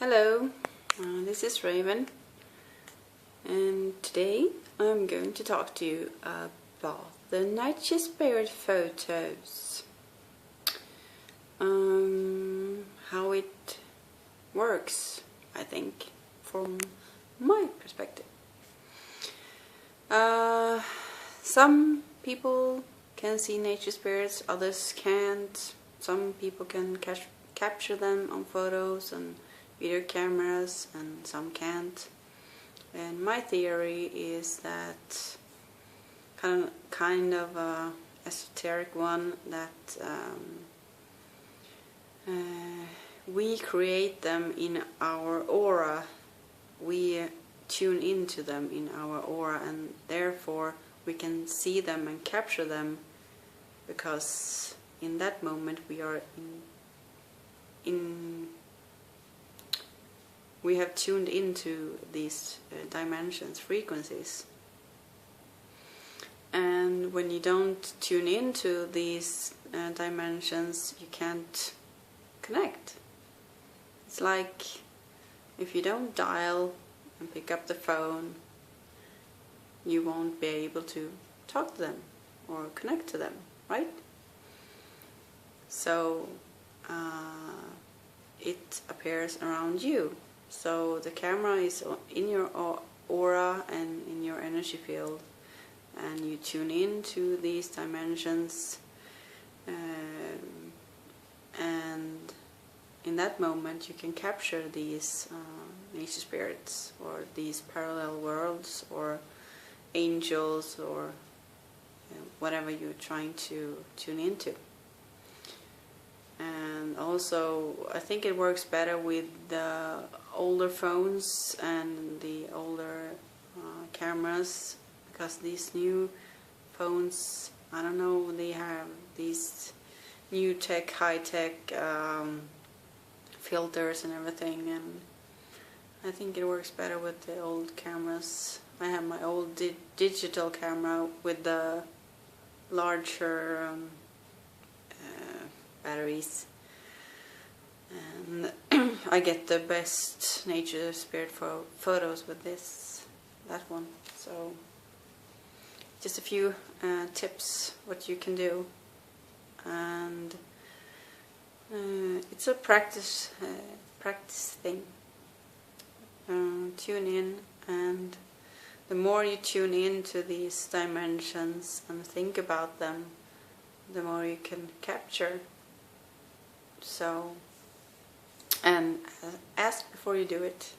Hello, this is Raven, and today I'm going to talk to you about the nature spirit photos. How it works, I think, from my perspective. Some people can see nature spirits, others can't. Some people can capture them on photos and video cameras, and some can't. And my theory is that kind of a esoteric one, that we create them in our aura. We tune into them in our aura, and therefore we can see them and capture them, because in that moment we are we have tuned into these dimensions, frequencies. And when you don't tune into these dimensions, you can't connect. It's like if you don't dial and pick up the phone, you won't be able to talk to them or connect to them, right? So it appears around you. So the camera is in your aura and in your energy field, and you tune into these dimensions, and in that moment you can capture these nature spirits, or these parallel worlds, or angels, or whatever you're trying to tune into. And also, I think it works better with the older phones and the older cameras, because these new phones, I don't know, they have these new tech, high-tech filters and everything, and I think it works better with the old cameras. I have my old digital camera with the larger batteries, and I get the best nature spirit photos with that one. So just a few tips what you can do, and it's a practice thing. Tune in, and the more you tune into these dimensions and think about them, the more you can capture. So, and ask before you do it,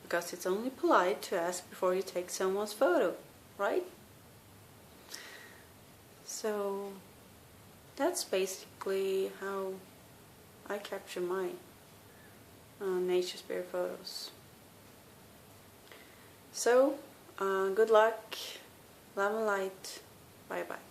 because it's only polite to ask before you take someone's photo, right? So that's basically how I capture my nature spirit photos. So good luck, love and light, bye bye.